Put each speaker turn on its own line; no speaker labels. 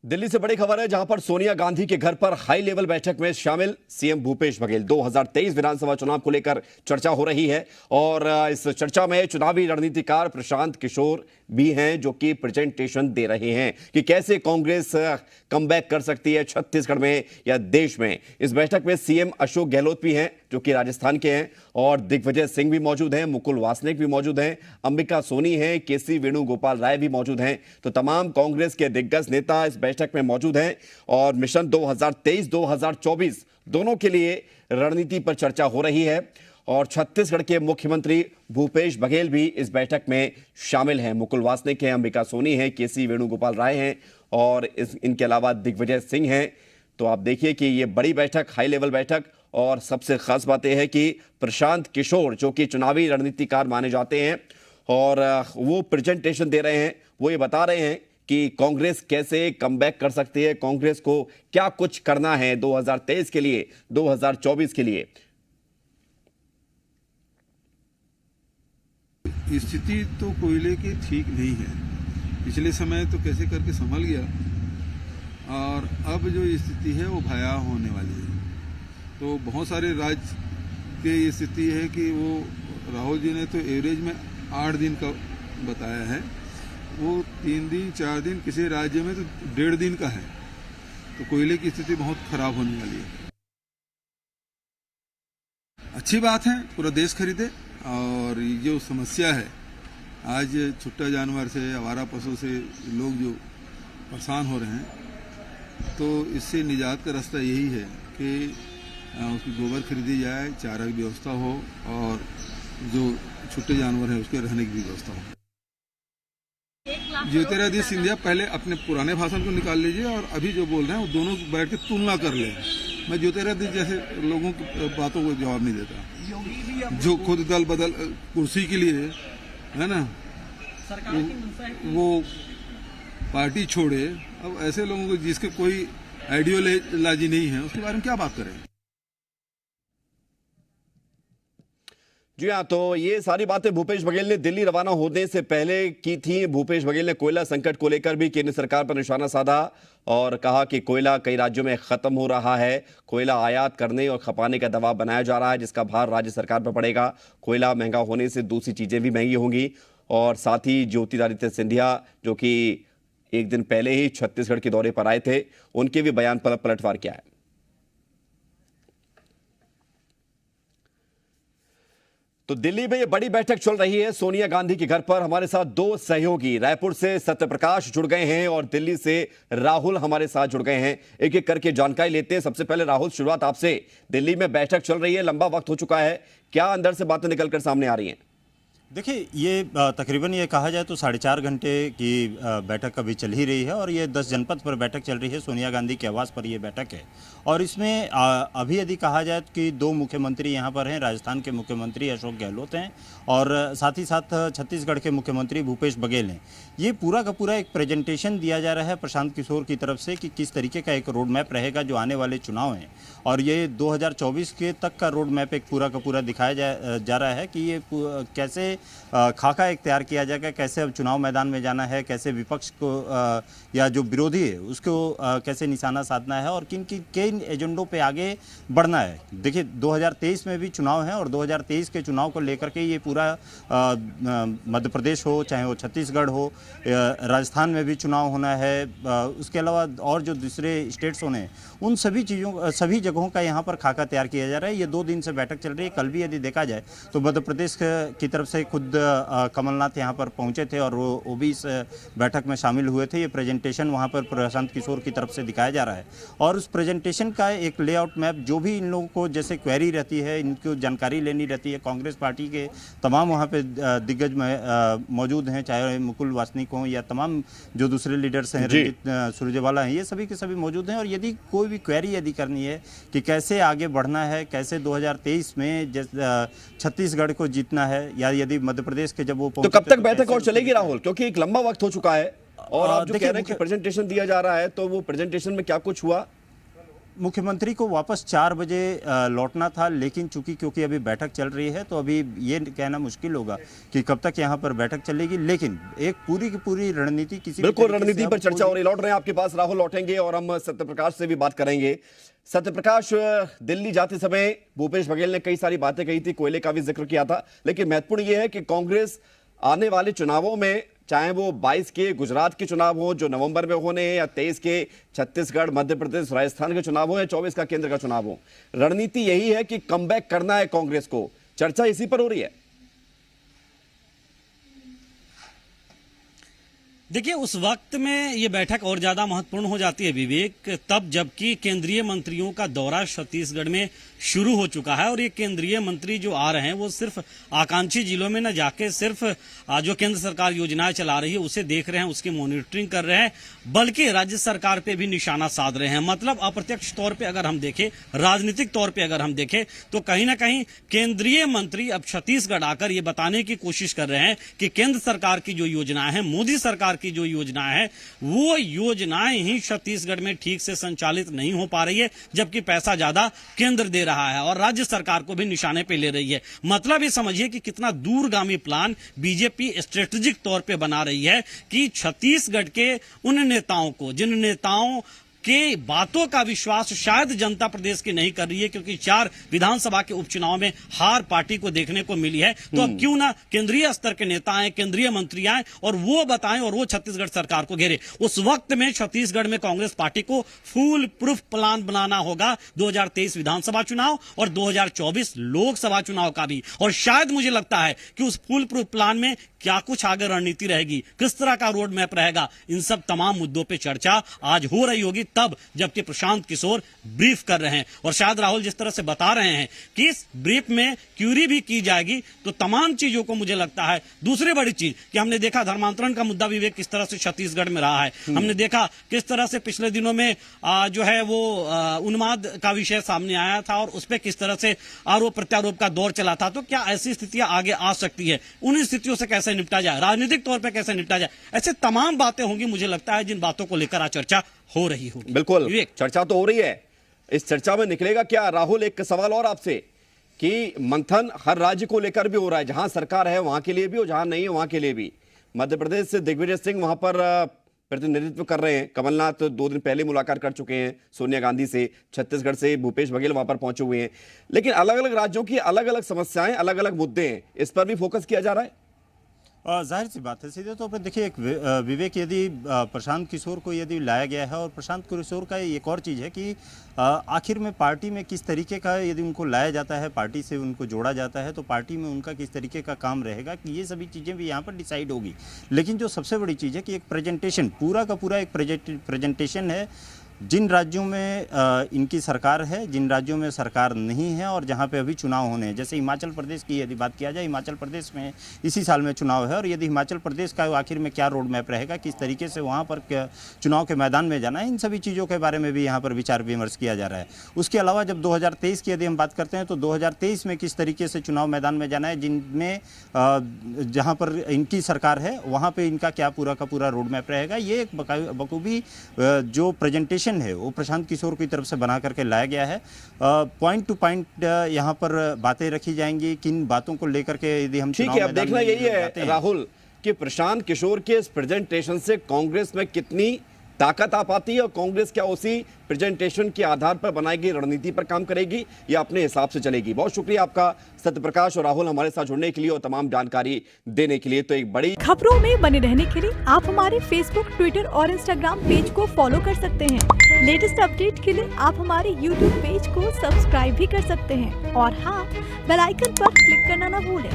दिल्ली से बड़ी खबर है, जहां पर सोनिया गांधी के घर पर हाई लेवल बैठक में शामिल सीएम भूपेश बघेल। 2023 विधानसभा चुनाव को लेकर चर्चा हो रही है और इस चर्चा में चुनावी रणनीतिकार प्रशांत किशोर भी हैं, जो कि प्रेजेंटेशन दे रहे हैं कि कैसे कांग्रेस कमबैक कर सकती है छत्तीसगढ़ में या देश में। इस बैठक में सीएम अशोक गहलोत भी हैं, जो कि राजस्थान के हैं, और दिग्विजय सिंह भी मौजूद हैं, मुकुल वासनिक भी मौजूद हैं, अंबिका सोनी हैं, केसी वेणुगोपाल राय भी मौजूद हैं। तो तमाम कांग्रेस के दिग्गज नेता इस बैठक में मौजूद हैं और मिशन 2023-2024 दोनों के लिए रणनीति पर चर्चा हो रही है। और छत्तीसगढ़ के मुख्यमंत्री भूपेश बघेल भी इस बैठक में शामिल हैं। मुकुल वासनिक हैं, अंबिका सोनी हैं, केसी वेणुगोपाल राय हैं और इनके अलावा दिग्विजय सिंह हैं। तो आप देखिए कि ये बड़ी बैठक, हाई लेवल बैठक, और सबसे खास बात यह है कि प्रशांत किशोर, जो कि चुनावी रणनीतिकार माने जाते हैं, और वो प्रेजेंटेशन दे रहे हैं। वो ये बता रहे हैं कि कांग्रेस कैसे कमबैक कर सकती है, कांग्रेस को क्या कुछ करना है 2023 के लिए, 2024 के लिए।
स्थिति तो कोयले की ठीक नहीं है। पिछले समय तो कैसे करके संभल गया, और अब जो स्थिति है वो भयावह होने वाली है। तो बहुत सारे राज्य की स्थिति है कि वो राहुल जी ने तो एवरेज में 8 दिन का बताया है, वो 3 दिन 4 दिन, किसी राज्य में तो 1.5 दिन का है। तो कोयले की स्थिति बहुत खराब होने वाली है। अच्छी बात है पूरा देश खरीदे, और ये जो समस्या है आज छुट्टा जानवर से, आवारा पशु से लोग जो परेशान हो रहे हैं, तो इससे निजात का रास्ता यही है कि उसकी गोबर खरीदी जाए, चारा की व्यवस्था हो, और जो छुट्टे जानवर है उसके रहने की भी व्यवस्था हो। ज्योतिरादित्य सिंधिया पहले अपने पुराने भाषण को निकाल लीजिए और अभी जो बोल रहे हैं वो दोनों बैठ के तुलना कर लें। मैं ज्योतिरादित्य जैसे लोगों की बातों को जवाब नहीं देता, जो खुद दल बदल कुर्सी के लिए है ना, वो पार्टी छोड़े। अब ऐसे लोगों को जिसके कोई आइडियोलॉजी नहीं है, उसके बारे में क्या बात करें।
जी हाँ, तो ये सारी बातें भूपेश बघेल ने दिल्ली रवाना होने से पहले की थी। भूपेश बघेल ने कोयला संकट को लेकर भी केंद्र सरकार पर निशाना साधा और कहा कि कोयला कई राज्यों में खत्म हो रहा है, कोयला आयात करने और खपाने का दबाव बनाया जा रहा है, जिसका भार राज्य सरकार पर पड़ेगा। कोयला महंगा होने से दूसरी चीजें भी महंगी होंगी। और साथ ही ज्योतिरादित्य सिंधिया, जो कि एक दिन पहले ही छत्तीसगढ़ के दौरे पर आए थे, उनके भी बयान पर पलटवार किया है। तो दिल्ली में ये बड़ी बैठक चल रही है सोनिया गांधी के घर पर। हमारे साथ 2 सहयोगी रायपुर से सत्यप्रकाश जुड़ गए हैं और दिल्ली से राहुल हमारे साथ जुड़ गए हैं। एक एक करके जानकारी लेते हैं। सबसे पहले राहुल, शुरुआत आपसे। दिल्ली में बैठक चल रही है, लंबा वक्त हो चुका है, क्या अंदर से बातें निकलकर सामने आ रही हैं?
देखिए, ये तकरीबन ये कहा जाए तो 4.5 घंटे की बैठक अभी चल ही रही है, और ये 10 जनपद पर बैठक चल रही है। सोनिया गांधी के आवास पर ये बैठक है, और इसमें अभी यदि कहा जाए कि 2 मुख्यमंत्री यहाँ पर हैं। राजस्थान के मुख्यमंत्री अशोक गहलोत हैं, और साथ ही साथ छत्तीसगढ़ के मुख्यमंत्री भूपेश बघेल हैं। ये पूरा का पूरा एक प्रेजेंटेशन दिया जा रहा है प्रशांत किशोर की तरफ से कि किस तरीके का एक रोड मैप रहेगा जो आने वाले चुनाव हैं, और ये 2024 के तक का रोड मैप एक पूरा का पूरा दिखाया जा रहा है कि ये कैसे खाका एक तैयार किया जाएगा, कैसे अब चुनाव मैदान में जाना है, कैसे विपक्ष को या जो विरोधी है उसको कैसे निशाना साधना है, और किन एजेंडों पे आगे बढ़ना है। देखिए, 2023 में भी चुनाव है, और 2023 के चुनाव को लेकर के ये पूरा मध्य प्रदेश हो, चाहे वो छत्तीसगढ़ हो, राजस्थान में भी चुनाव होना है, उसके अलावा और जो दूसरे स्टेट्स होने, उन सभी चीज़ों, सभी जगहों का यहाँ पर खाका तैयार किया जा रहा है। ये 2 दिन से बैठक चल रही है। कल भी यदि देखा जाए तो मध्य प्रदेश की तरफ से खुद कमलनाथ यहाँ पर पहुँचे थे, और वो भी इस बैठक में शामिल हुए थे। ये प्रेजेंटेशन वहाँ पर प्रशांत किशोर की तरफ से दिखाया जा रहा है, और उस प्रेजेंटेशन का एक लेआउट मैप, जो भी इन लोगों को जैसे क्वेरी रहती है, इनको जानकारी लेनी रहती है, कांग्रेस पार्टी के तमाम वहाँ पे दिग्गज मौजूद हैं, चाहे मुकुल वासनिक हों या तमाम जो दूसरे लीडर्स हैं, रंजीत सुरजेवाला हैं, ये सभी के सभी मौजूद हैं। और यदि कोई भी क्वेरी यदि करनी है कि कैसे आगे बढ़ना है, कैसे 2023 में छत्तीसगढ़ को जीतना है, या यदि मध्य प्रदेश के जब वो
तो कब तक बैठक और चलेगी राहुल? क्योंकि एक लंबा वक्त हो चुका है, और आप जो कह रहे हैं कि प्रेजेंटेशन दिया जा रहा है, तो वो प्रेजेंटेशन में क्या कुछ हुआ?
मुख्यमंत्री को वापस 4 बजे लौटना था, लेकिन क्योंकि अभी बैठक चल रही है तो अभी ये कहना मुश्किल होगा कि कब तक यहाँ पर बैठक चलेगी। लेकिन एक पूरी की पूरी रणनीति किसी
बिल्कुल रणनीति पर चर्चा हो रही। लौट रहे हैं आपके पास राहुल, लौटेंगे और हम सत्यप्रकाश से भी बात करेंगे। सत्यप्रकाश, दिल्ली जाते समय भूपेश बघेल ने कई सारी बातें कही थी, कोयले का भी जिक्र किया था, लेकिन महत्वपूर्ण यह है कि कांग्रेस आने वाले चुनावों में, चाहे वो 22 के गुजरात के चुनाव हो जो नवंबर में होने हैं, या 23 के छत्तीसगढ़, मध्य प्रदेश, राजस्थान के चुनाव हो, या 24 का केंद्र का चुनाव हो, रणनीति यही है कि कमबैक करना है कांग्रेस को। चर्चा इसी पर हो रही है।
देखिए, उस वक्त में ये बैठक और ज्यादा महत्वपूर्ण हो जाती है विवेक, तब जबकि केंद्रीय मंत्रियों का दौरा छत्तीसगढ़ में शुरू हो चुका है और ये केंद्रीय मंत्री जो आ रहे हैं वो सिर्फ आकांक्षी जिलों में न जाके सिर्फ जो केंद्र सरकार योजनाएं चला रही है उसे देख रहे हैं, उसकी मॉनिटरिंग कर रहे हैं, बल्कि राज्य सरकार पे भी निशाना साध रहे हैं। मतलब अप्रत्यक्ष तौर पे अगर हम देखें, राजनीतिक तौर पे अगर हम देखें, तो कहीं ना कहीं केंद्रीय मंत्री अब छत्तीसगढ़ आकर ये बताने की कोशिश कर रहे हैं कि केंद्र सरकार की जो योजनाएं हैं, मोदी सरकार की जो योजनाएं हैं, वो योजनाएं ही छत्तीसगढ़ में ठीक से संचालित नहीं हो पा रही है, जबकि पैसा ज्यादा केंद्र दे रहा है और राज्य सरकार को भी निशाने पे ले रही है। मतलब ये समझिए कि कितना दूरगामी प्लान बीजेपी स्ट्रेटेजिक तौर पे बना रही है कि छत्तीसगढ़ के उन नेताओं को, जिन नेताओं के बातों का विश्वास शायद जनता प्रदेश की नहीं कर रही है, क्योंकि 4 विधानसभा के उपचुनाव में हार पार्टी को देखने को मिली है, तो अब क्यों ना केंद्रीय स्तर के नेता आए, केंद्रीय मंत्री आए और वो बताएं और वो छत्तीसगढ़ सरकार को घेरे। उस वक्त में छत्तीसगढ़ में कांग्रेस पार्टी को फुल प्रूफ प्लान बनाना होगा 2023 विधानसभा चुनाव और 2024 लोकसभा चुनाव का भी। और शायद मुझे लगता है कि उस फुल प्रूफ प्लान में क्या कुछ आगे रणनीति रहेगी, किस तरह का रोड मैप रहेगा, इन सब तमाम मुद्दों पे चर्चा आज हो रही होगी, तब जबकि प्रशांत किशोर ब्रीफ कर रहे हैं। और शायद राहुल जिस तरह से बता रहे हैं कि इस ब्रीफ में क्यूरी भी की जाएगी, तो तमाम चीजों को मुझे लगता है। दूसरी बड़ी चीज कि हमने देखा धर्मांतरण का मुद्दा विवेक किस तरह से छत्तीसगढ़ में रहा है, हमने देखा किस तरह से पिछले दिनों में जो है वो उन्माद का विषय सामने आया था और उस पर किस तरह से आरोप प्रत्यारोप का दौर चला था। तो क्या ऐसी स्थितियां आगे आ सकती है, उन स्थितियों से कैसे निपटा जाए, राजनीतिक तौर पे कैसे निपटा जाए, ऐसे तमाम बातें होंगी मुझे लगता है, जिन बातों को लेकर आज चर्चा हो रही होगी।
बिल्कुल चर्चा तो हो रही है। इस चर्चा में निकलेगा क्या राहुल? एक सवाल और आपसे कि मंथन हर राज्य को लेकर भी हो रहा है, जहां सरकार है वहां के लिए भी और जहां नहीं है वहां के लिए भी। मध्य प्रदेश से दिग्विजय सिंह वहां पर प्रतिनिधित्व कर रहे हैं, कमलनाथ 2 दिन पहले मुलाकात कर चुके हैं सोनिया गांधी से, छत्तीसगढ़ से भूपेश बघेल वहां पर पहुंचे हुए हैं, लेकिन अलग अलग राज्यों की अलग अलग समस्याएं, अलग अलग मुद्दे हैं, इस पर भी फोकस किया जा रहा है।
जाहिर सी बात है, सीधे तौर पर देखिए, एक विवेक, यदि प्रशांत किशोर को यदि लाया गया है, और प्रशांत किशोर का एक और चीज़ है कि आखिर में पार्टी में किस तरीके का यदि उनको लाया जाता है, पार्टी से उनको जोड़ा जाता है, तो पार्टी में उनका किस तरीके का काम रहेगा, कि ये सभी चीज़ें भी यहाँ पर डिसाइड होगी। लेकिन जो सबसे बड़ी चीज़ है कि एक प्रेजेंटेशन, पूरा का पूरा एक प्रेजेंटेशन है, जिन राज्यों में इनकी सरकार है, जिन राज्यों में सरकार नहीं है और जहां पे अभी चुनाव होने हैं। जैसे हिमाचल प्रदेश की यदि बात किया जाए, हिमाचल प्रदेश में इसी साल में चुनाव है, और यदि हिमाचल प्रदेश का आखिर में क्या रोड मैप रहेगा, किस तरीके से वहां पर चुनाव के मैदान में जाना है, इन सभी चीज़ों के बारे में भी यहाँ पर विचार विमर्श किया जा रहा है। उसके अलावा जब 2023 की यदि हम बात करते हैं, तो 2023 में किस तरीके से चुनाव मैदान में जाना है, जिनमें जहाँ पर इनकी सरकार है वहाँ पर इनका क्या पूरा का पूरा रोड मैप रहेगा। ये एक बखूबी जो प्रेजेंटेशन है वो प्रशांत किशोर की तरफ से बना करके लाया गया है। पॉइंट टू पॉइंट यहाँ पर बातें रखी जाएंगी, किन बातों को लेकर के यदि हम
ठीक है। अब देखना यही है राहुल कि प्रशांत किशोर के इस प्रेजेंटेशन से कांग्रेस में कितनी ताकत आ पाती है और कांग्रेस क्या उसी प्रेजेंटेशन के आधार पर बनाई गई रणनीति पर काम करेगी या अपने हिसाब से चलेगी। बहुत शुक्रिया आपका सत्यप्रकाश और राहुल हमारे साथ जुड़ने के लिए और तमाम जानकारी देने के लिए। तो एक बड़ी
खबरों में बने रहने के लिए आप हमारे फेसबुक, ट्विटर और इंस्टाग्राम पेज को फॉलो कर सकते हैं। लेटेस्ट अपडेट के लिए आप हमारे यूट्यूब पेज को सब्सक्राइब भी कर सकते हैं और हाँ, बेल आइकन पर क्लिक करना ना भूलें।